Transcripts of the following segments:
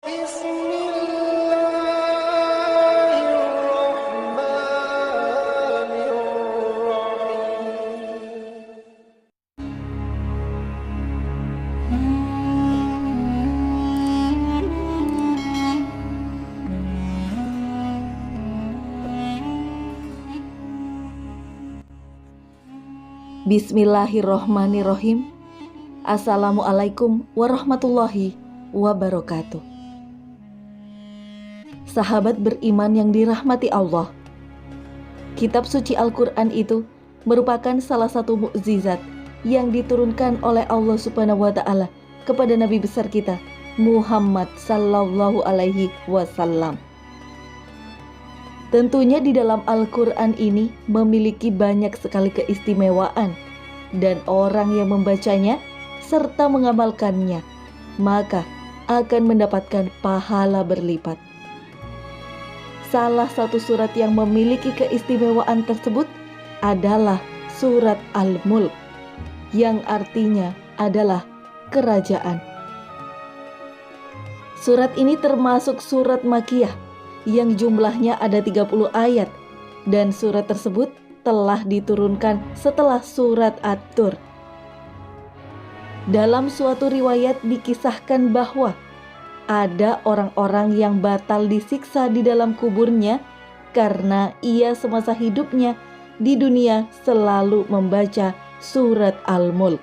Bismillahirrahmanirrahim. Bismillahirrohmanirrohim. Assalamualaikum warahmatullahi wabarakatuh. Sahabat beriman yang dirahmati Allah, kitab suci Al-Quran itu merupakan salah satu mukjizat yang diturunkan oleh Allah Subhanahu wa Ta'ala kepada Nabi besar kita Muhammad Sallallahu Alaihi Wasallam. Tentunya di dalam Al-Quran ini memiliki banyak sekali keistimewaan, dan orang yang membacanya serta mengamalkannya maka akan mendapatkan pahala berlipat. Salah satu surat yang memiliki keistimewaan tersebut adalah surat Al-Mulk, yang artinya adalah kerajaan. Surat ini termasuk surat Makkiyah yang jumlahnya ada 30 ayat, dan surat tersebut telah diturunkan setelah surat At-Tur. Dalam suatu riwayat dikisahkan bahwa ada orang-orang yang batal disiksa di dalam kuburnya karena ia semasa hidupnya di dunia selalu membaca surat Al-Mulk.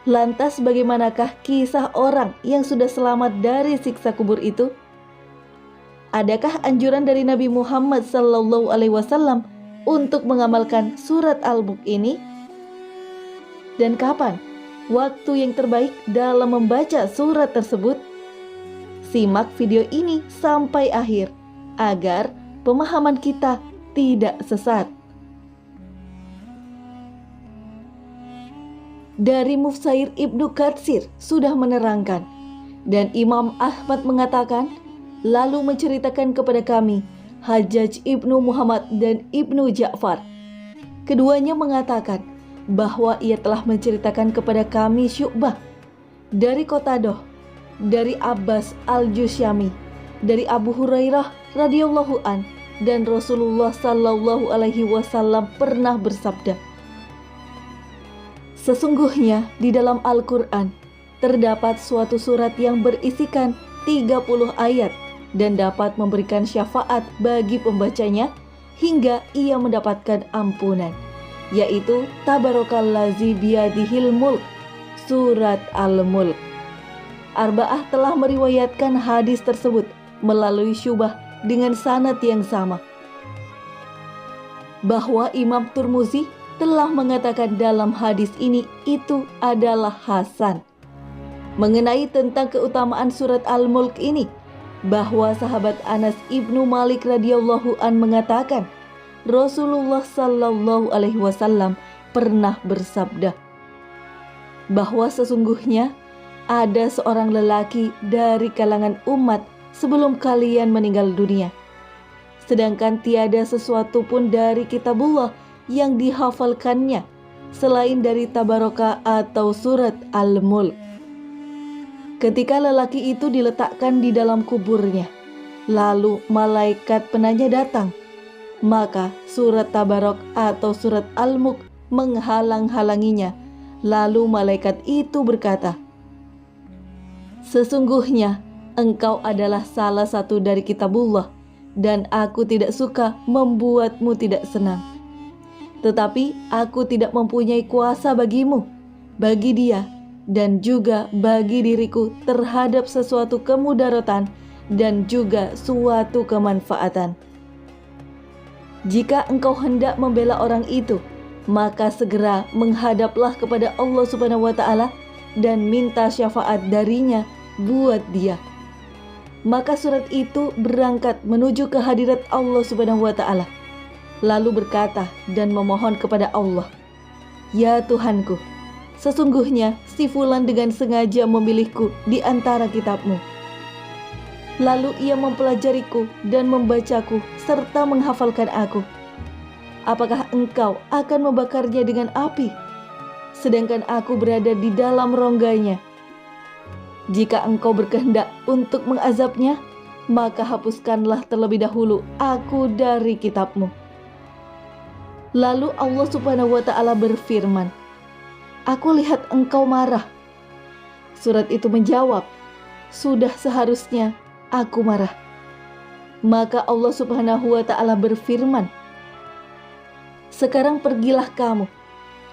Lantas bagaimanakah kisah orang yang sudah selamat dari siksa kubur itu? Adakah anjuran dari Nabi Muhammad Sallallahu Alaihi Wasallam untuk mengamalkan surat Al-Mulk ini? Dan kapan waktu yang terbaik dalam membaca surat tersebut? Simak video ini sampai akhir agar pemahaman kita tidak sesat. Dari Mufsair Ibnu Katsir sudah menerangkan, dan Imam Ahmad mengatakan, lalu menceritakan kepada kami Hajjaj Ibnu Muhammad dan Ibnu Ja'far. Keduanya mengatakan bahwa ia telah menceritakan kepada kami Syu'bah dari Qatadah, dari Abbas Al-Jusyami, dari Abu Hurairah radhiyallahu an, dan Rasulullah sallallahu alaihi wasallam pernah bersabda, sesungguhnya di dalam Al-Quran terdapat suatu surat yang berisikan 30 ayat dan dapat memberikan syafaat bagi pembacanya hingga ia mendapatkan ampunan, yaitu Tabarakalladzi biyadihil mulk, surat Al-Mulk. Arba'ah telah meriwayatkan hadis tersebut melalui Syu'bah dengan sanad yang sama, bahwa Imam Turmuzi telah mengatakan dalam hadis ini itu adalah hasan. Mengenai tentang keutamaan surat Al-Mulk ini, bahwa sahabat Anas Ibnu Malik radhiyallahu an mengatakan Rasulullah sallallahu alaihi wasallam pernah bersabda bahwa sesungguhnya ada seorang lelaki dari kalangan umat sebelum kalian meninggal dunia, sedangkan tiada sesuatu pun dari kitabullah yang dihafalkannya selain dari Tabaraka atau surat Al-Mulk. Ketika lelaki itu diletakkan di dalam kuburnya, lalu malaikat penanya datang, maka surat Tabarak atau surat Al-Mulk menghalang-halanginya. Lalu malaikat itu berkata, sesungguhnya engkau adalah salah satu dari kitabullah, dan aku tidak suka membuatmu tidak senang. Tetapi aku tidak mempunyai kuasa bagimu, bagi dia, dan juga bagi diriku terhadap sesuatu kemudaratan dan juga suatu kemanfaatan. Jika engkau hendak membela orang itu, maka segera menghadaplah kepada Allah Subhanahu wa Ta'ala dan minta syafaat darinya buat dia. Maka surat itu berangkat menuju ke hadirat Allah Subhanahu wa Ta'ala, lalu berkata dan memohon kepada Allah, ya Tuhanku, sesungguhnya si fulan dengan sengaja memilihku di antara kitabmu. Lalu ia mempelajariku dan membacaku serta menghafalkan aku. Apakah engkau akan membakarnya dengan api, sedangkan aku berada di dalam rongganya? Jika engkau berkehendak untuk mengazabnya, maka hapuskanlah terlebih dahulu aku dari kitab-Mu. Lalu Allah Subhanahu wa Ta'ala berfirman, aku lihat engkau marah. Surat itu menjawab, sudah seharusnya aku marah. Maka Allah Subhanahu wa Ta'ala berfirman, sekarang pergilah kamu.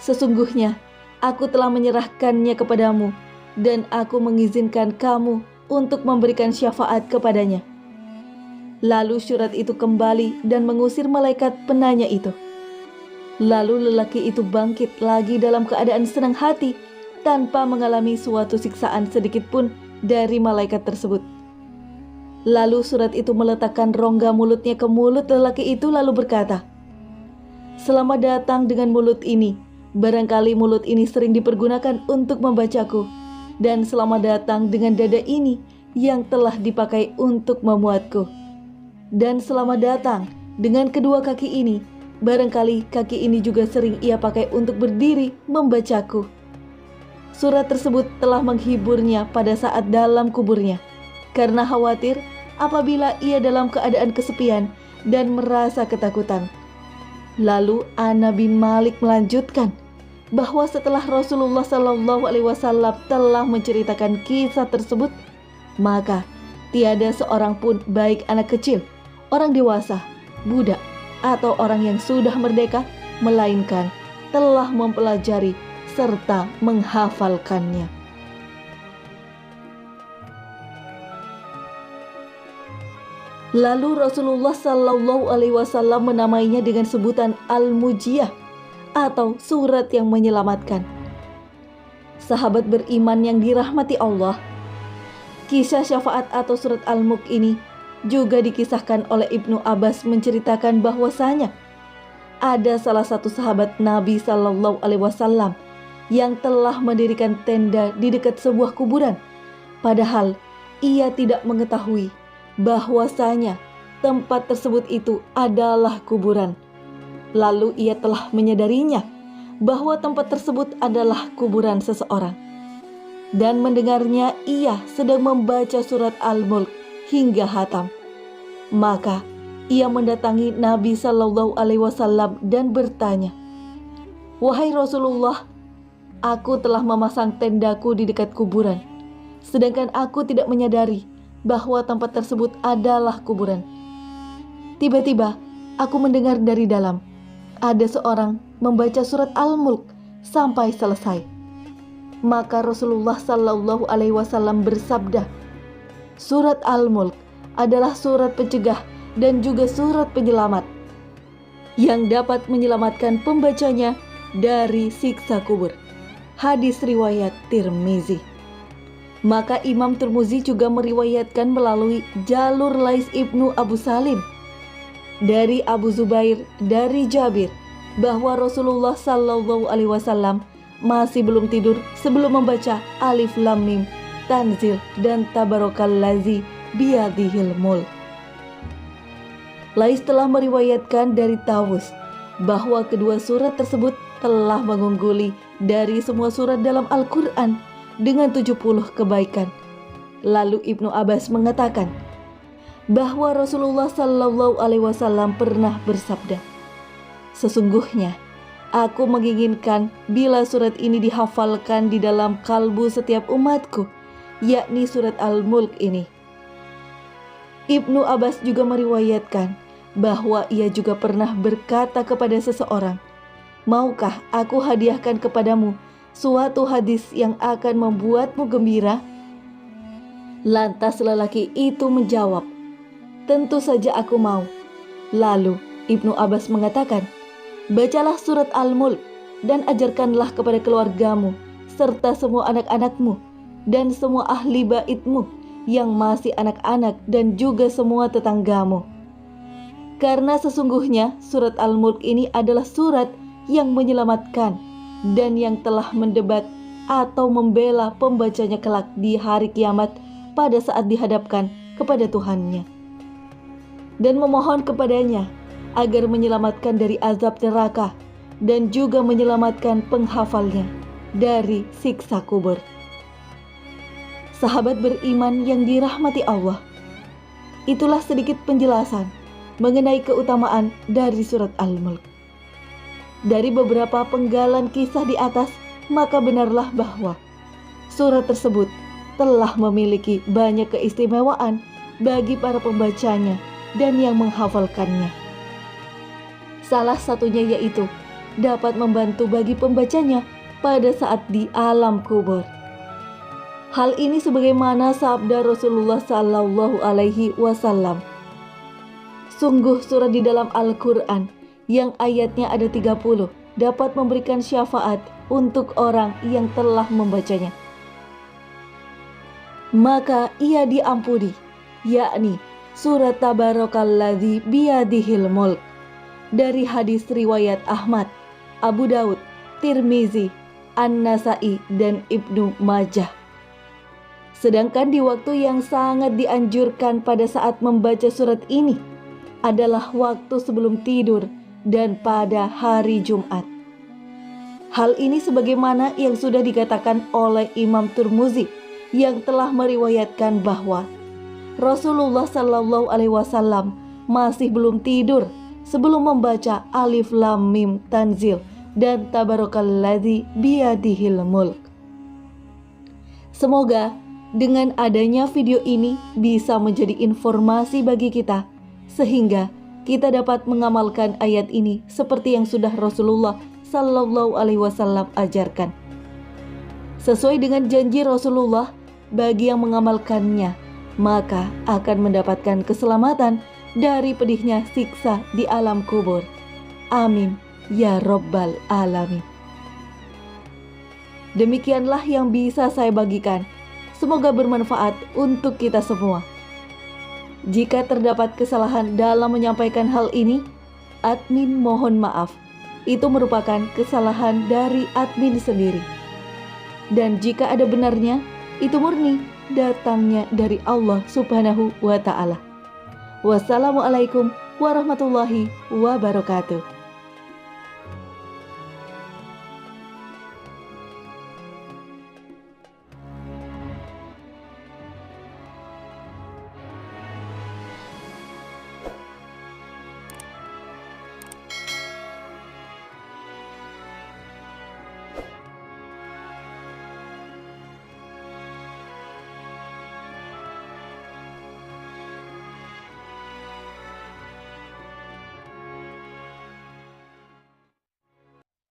Sesungguhnya aku telah menyerahkannya kepadamu dan aku mengizinkan kamu untuk memberikan syafaat kepadanya. Lalu surat itu kembali dan mengusir malaikat penanya itu. Lalu lelaki itu bangkit lagi dalam keadaan senang hati tanpa mengalami suatu siksaan sedikit pun dari malaikat tersebut. Lalu surat itu meletakkan rongga mulutnya ke mulut lelaki itu lalu berkata, selamat datang dengan mulut ini. Barangkali mulut ini sering dipergunakan untuk membacaku. Dan selamat datang dengan dada ini yang telah dipakai untuk memuatku. Dan selamat datang dengan kedua kaki ini. Barangkali kaki ini juga sering ia pakai untuk berdiri membacaku. Surat tersebut telah menghiburnya pada saat dalam kuburnya, karena khawatir apabila ia dalam keadaan kesepian dan merasa ketakutan. Lalu Anas bin Malik melanjutkan bahwa setelah Rasulullah SAW telah menceritakan kisah tersebut, maka tiada seorang pun, baik anak kecil, orang dewasa, budak, atau orang yang sudah merdeka, melainkan telah mempelajari serta menghafalkannya. Lalu Rasulullah SAW menamainya dengan sebutan Al-Mujiyah atau surat yang menyelamatkan. Sahabat beriman yang dirahmati Allah, kisah syafaat atau surat Al-Mulk ini juga dikisahkan oleh Ibnu Abbas menceritakan bahwasanya ada salah satu sahabat Nabi SAW yang telah mendirikan tenda di dekat sebuah kuburan, padahal ia tidak mengetahui bahwasanya tempat tersebut itu adalah kuburan. Lalu ia telah menyadarinya bahwa tempat tersebut adalah kuburan seseorang. Dan mendengarnya ia sedang membaca surat Al-Mulk hingga hatam. Maka ia mendatangi Nabi SAW dan bertanya, wahai Rasulullah, aku telah memasang tendaku di dekat kuburan, sedangkan aku tidak menyadari bahwa tempat tersebut adalah kuburan. Tiba-tiba aku mendengar dari dalam ada seorang membaca surat Al-Mulk sampai selesai. Maka Rasulullah SAW bersabda, surat Al-Mulk adalah surat pencegah dan juga surat penyelamat yang dapat menyelamatkan pembacanya dari siksa kubur. Hadis riwayat Tirmizi. Maka Imam Tirmizi juga meriwayatkan melalui jalur Lais ibnu Abu Salim dari Abu Zubair dari Jabir bahwa Rasulullah SAW masih belum tidur sebelum membaca Alif Lam Mim, Tanzil dan Tabarakallazi biyadihil mulk. Lais telah meriwayatkan dari Tawus bahwa kedua surat tersebut telah mengungguli dari semua surat dalam Al-Quran dengan 70 kebaikan. Lalu Ibnu Abbas mengatakan bahwa Rasulullah SAW pernah bersabda, sesungguhnya aku menginginkan bila surat ini dihafalkan di dalam kalbu setiap umatku, yakni surat Al-Mulk ini. Ibnu Abbas juga meriwayatkan bahwa ia juga pernah berkata kepada seseorang, maukah aku hadiahkan kepadamu suatu hadis yang akan membuatmu gembira? Lantas lelaki itu menjawab, tentu saja aku mau. Lalu Ibnu Abbas mengatakan, bacalah surat Al-Mulk dan ajarkanlah kepada keluargamu serta semua anak-anakmu dan semua ahli baitmu yang masih anak-anak dan juga semua tetanggamu. Karena sesungguhnya surat Al-Mulk ini adalah surat yang menyelamatkan dan yang telah mendebat atau membela pembacanya kelak di hari kiamat pada saat dihadapkan kepada Tuhannya, dan memohon kepadanya agar menyelamatkan dari azab neraka dan juga menyelamatkan penghafalnya dari siksa kubur. Sahabat beriman yang dirahmati Allah, itulah sedikit penjelasan mengenai keutamaan dari surat Al-Mulk. Dari beberapa penggalan kisah di atas, maka benarlah bahwa surat tersebut telah memiliki banyak keistimewaan bagi para pembacanya dan yang menghafalkannya. Salah satunya yaitu dapat membantu bagi pembacanya pada saat di alam kubur. Hal ini sebagaimana sabda Rasulullah Sallallahu Alaihi Wasallam. Sungguh surat di dalam Al-Quran yang ayatnya ada 30 dapat memberikan syafaat untuk orang yang telah membacanya. Maka ia diampuni, yakni surat Tabarakalladzi biyadihil mulk, dari hadis riwayat Ahmad, Abu Daud, Tirmizi, An-Nasai, dan Ibnu Majah. Sedangkan di waktu yang sangat dianjurkan pada saat membaca surat ini adalah waktu sebelum tidur dan pada hari Jumat. Hal ini sebagaimana yang sudah dikatakan oleh Imam Tirmizi yang telah meriwayatkan bahwa Rasulullah Sallallahu Alaihi Wasallam masih belum tidur sebelum membaca Alif Lam Mim Tanzil dan Tabarakalladzi biyadihil mulk. Semoga dengan adanya video ini bisa menjadi informasi bagi kita sehingga kita dapat mengamalkan ayat ini seperti yang sudah Rasulullah Sallallahu Alaihi Wasallam ajarkan. Sesuai dengan janji Rasulullah, bagi yang mengamalkannya maka akan mendapatkan keselamatan dari pedihnya siksa di alam kubur. Amin ya Rabbal Alamin. Demikianlah yang bisa saya bagikan. Semoga bermanfaat untuk kita semua. Jika terdapat kesalahan dalam menyampaikan hal ini, admin mohon maaf. Itu merupakan kesalahan dari admin sendiri. Dan jika ada benarnya, itu murni datangnya dari Allah Subhanahu wa Ta'ala. Wassalamualaikum warahmatullahi wabarakatuh.